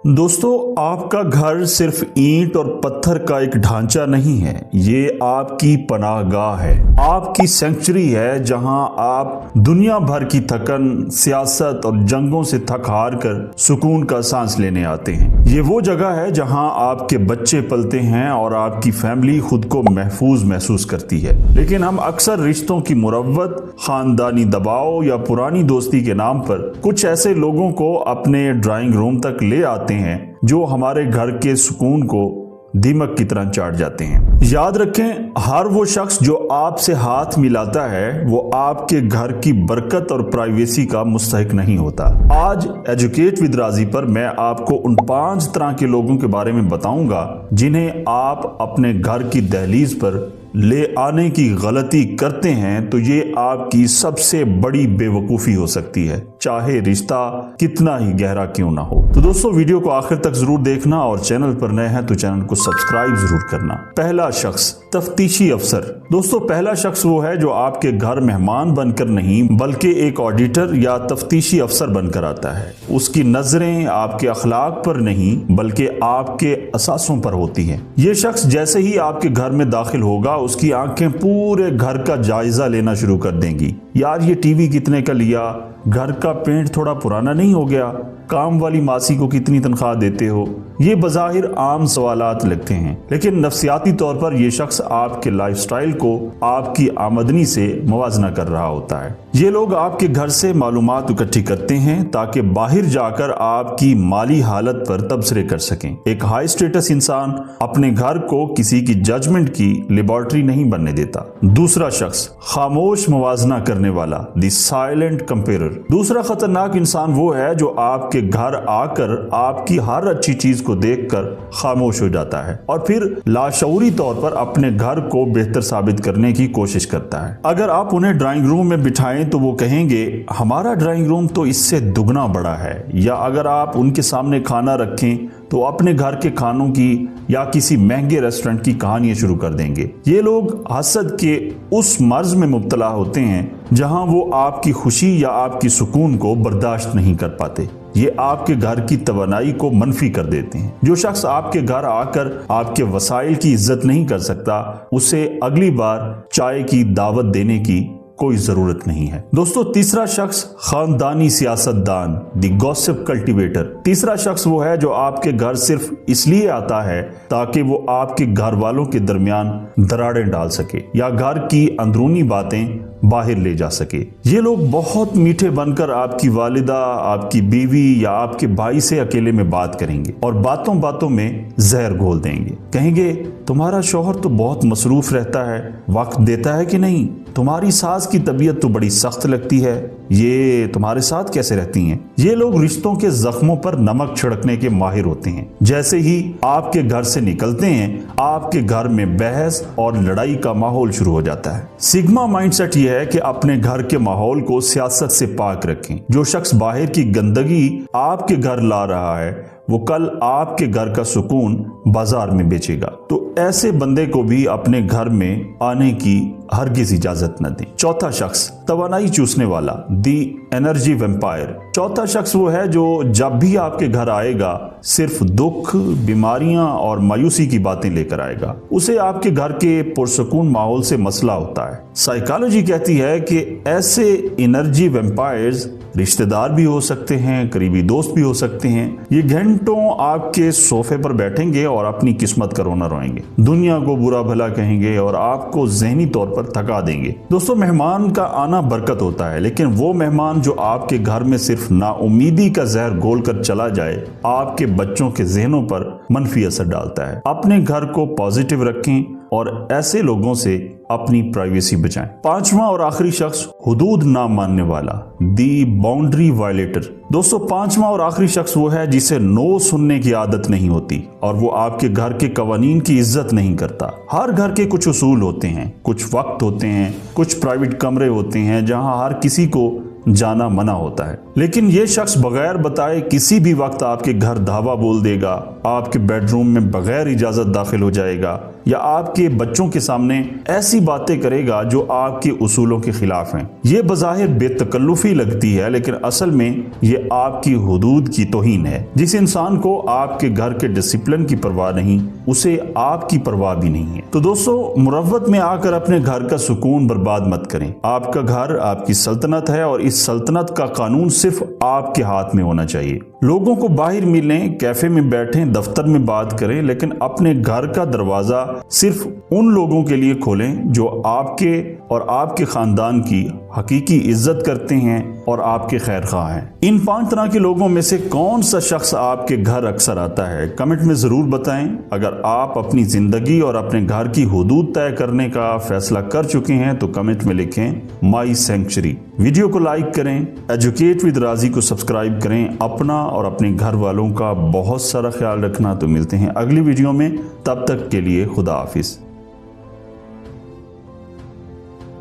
दोस्तों, आपका घर सिर्फ ईंट और पत्थर का एक ढांचा नहीं है, ये आपकी पनाहगाह है, आपकी सेंचुरी है जहां आप दुनिया भर की थकन, सियासत और जंगों से थक हार कर सुकून का सांस लेने आते हैं। ये वो जगह है जहां आपके बच्चे पलते हैं और आपकी फैमिली खुद को महफूज महसूस करती है। लेकिन हम अक्सर रिश्तों की मुरव्वत, खानदानी दबाव या पुरानी दोस्ती के नाम पर कुछ ऐसे लोगों को अपने ड्राइंग रूम तक ले आते हैं जो हमारे घर के सुकून को दीमक की तरह चाट जाते हैं। याद रखें, हर वो शख्स जो आपसे हाथ मिलाता है वो आपके घर की बरकत और प्राइवेसी का मुस्तहिक नहीं होता। आज एजुकेट विद राजी पर मैं आपको उन 5 तरह के लोगों के बारे में बताऊंगा जिन्हें आप अपने घर की दहलीज पर ले आने की गलती करते हैं तो ये आपकी सबसे बड़ी बेवकूफ़ी हो सकती है, चाहे रिश्ता कितना ही गहरा क्यों ना हो। तो दोस्तों, वीडियो को आखिर तक जरूर देखना और चैनल पर नए हैं तो चैनल को सब्सक्राइब जरूर करना। पहला शख्स, तफ्तीशी अफसर। दोस्तों, पहला शख्स वो है जो आपके घर मेहमान बनकर नहीं बल्कि एक ऑडिटर या तफ्तीशी अफसर बनकर आता है। उसकी नजरें आपके अखलाक पर नहीं बल्कि आपके असासों पर होती हैं। ये शख्स जैसे ही आपके घर में दाखिल होगा उसकी आंखें पूरे घर का जायजा लेना शुरू कर देंगी। यार, ये टीवी कितने का लिया, घर का पेंट थोड़ा पुराना नहीं हो गया, काम वाली मासी को कितनी तनख्वाह देते हो। ये बज़ाहिर आम सवालात लगते हैं, लेकिन नफ्सियाती तौर पर यह शख्स आपके लाइफस्टाइल को आपकी आमदनी से मुवाजना कर रहा होता है। ये लोग आपके घर से मालूमात इकट्ठी करते हैं ताकि बाहर जाकर आपकी माली हालत पर तबसरे कर सकें। एक हाई स्टेटस इंसान अपने घर को किसी की जजमेंट की लेबोरेटरी नहीं बनने देता। दूसरा शख्स, खामोश मुवाजना करने वाला, द साइलेंट कंपेरर। दूसरा खतरनाक इंसान वो है जो आपके घर आकर आपकी हर अच्छी चीज को देखकर खामोश हो जाता है और फिर लाशऊरी तौर पर अपने घर को बेहतर साबित करने की कोशिश करता है। अगर आप उन्हें ड्राइंग रूम में बिठाएं तो वो कहेंगे हमारा ड्राइंग रूम तो इससे दुगना बड़ा है, या अगर आप उनके सामने खाना रखें तो अपने घर के खानों की या किसी महंगे रेस्टोरेंट की कहानियां शुरू कर देंगे। ये लोग हसद के उस मर्ज में मुब्तला होते हैं जहां वो आपकी खुशी या आपकी सुकून को बर्दाश्त नहीं कर पाते। ये आपके घर की तवानाई को मनफी कर देते हैं। जो शख्स आपके घर आकर आपके वसाइल की इज्जत नहीं कर सकता उसे अगली बार चाय की दावत देने की कोई जरूरत नहीं है। दोस्तों, तीसरा शख्स, खानदानी सियासतदान, द गॉसिप कल्टीवेटर। तीसरा शख्स वो है जो आपके घर सिर्फ इसलिए आता है ताकि वो आपके घर वालों के दरमियान दरारें डाल सके या घर की अंदरूनी बातें बाहर ले जा सके। ये लोग बहुत मीठे बनकर आपकी वालिदा, आपकी बीवी या आपके भाई से अकेले में बात करेंगे और बातों बातों में जहर घोल देंगे। कहेंगे तुम्हारा शौहर तो बहुत मसरूफ रहता है, वक्त देता है कि नहीं, तुम्हारी सास की तबीयत तो बड़ी सख्त लगती है, ये तुम्हारे साथ कैसे रहती हैं। ये लोग रिश्तों के जख्मों पर नमक छिड़कने के माहिर होते हैं। जैसे ही आपके घर से निकलते हैं आपके घर में बहस और लड़ाई का माहौल शुरू हो जाता है। सिग्मा माइंडसेट ये है कि अपने घर के माहौल को सियासत से पाक रखें। जो शख्स बाहर की गंदगी आपके घर ला रहा है वो कल आपके घर का सुकून बाजार में बेचेगा। तो ऐसे बंदे को भी अपने घर में आने की हरगिज इजाजत न दें। चौथा शख्स, तवानाई चूसने वाला, दी एनर्जी वेम्पायर। चौथा शख्स वो है जो जब भी आपके घर आएगा सिर्फ दुख, बीमारियां और मायूसी की बातें लेकर आएगा। उसे आपके घर के पुरसुकून माहौल से मसला होता है। साइकोलॉजी कहती है कि ऐसे एनर्जी वेम्पायर्स रिश्तेदार भी हो सकते हैं, करीबी दोस्त भी हो सकते हैं। ये घंटों आपके सोफे पर बैठेंगे और अपनी किस्मत का रोना रोएंगे, दुनिया को बुरा भला कहेंगे और आपको ज़हनी तौर पर थका देंगे। दोस्तों, मेहमान का आना बरकत होता है, लेकिन वो मेहमान जो आपके घर में सिर्फ नाउमीदी का जहर घोल कर चला जाए आपके बच्चों के जहनों पर मनफी असर डालता है। अपने घर को पॉजिटिव रखें और ऐसे लोगों से अपनी प्राइवेसी बचाएं। पांचवा और आखिरी शख्स, हुदूद ना मानने वाला, दी बाउंड्री वायलेटर। दोस्तों, पांचवा और आखिरी शख्स वो है जिसे नो सुनने की आदत नहीं होती और वो आपके घर के कवानीन की इज्जत नहीं करता। हर घर के कुछ उसूल होते हैं, कुछ वक्त होते हैं, कुछ प्राइवेट कमरे होते हैं जहां हर किसी को जाना मना होता है। लेकिन ये शख्स बगैर बताए किसी भी वक्त आपके घर धावा बोल देगा, आपके बेडरूम में बगैर इजाजत दाखिल हो जाएगा, या आपके बच्चों के सामने ऐसी बातें करेगा जो आपके उसूलों के खिलाफ हैं। ये बज़ाहिर बेतकल्लुफ़ी लगती है, लेकिन असल में ये आपकी हुदूद की तौहीन है। जिस इंसान को आपके घर के डिसिप्लिन की परवाह नहीं, उसे आपकी परवाह भी नहीं है। तो दोस्तों, मुरव्वत में आकर अपने घर का सुकून बर्बाद मत करें। आपका घर आपकी सल्तनत है और इस सल्तनत का कानून सिर्फ आपके हाथ में होना चाहिए। लोगों को बाहर मिलें, कैफे में बैठें, दफ्तर में बात करें, लेकिन अपने घर का दरवाजा सिर्फ उन लोगों के लिए खोलें जो आपके और आपके खानदान की हकीकी इज्जत करते हैं और आपके खैर खवाह हैं। इन 5 तरह के लोगों में से कौन सा शख्स आपके घर अक्सर आता है? कमेंट में जरूर बताएं। अगर आप अपनी जिंदगी और अपने घर की हुदूद तय करने का फैसला कर चुके हैं तो कमेंट में लिखें माई सेंचुरी। वीडियो को लाइक करें, एजुकेट विद राजी को सब्सक्राइब करें। अपना और अपने घर वालों का बहुत सारा ख्याल रखना। तो मिलते हैं अगली वीडियो में, तब तक के लिए खुदा हाफिज।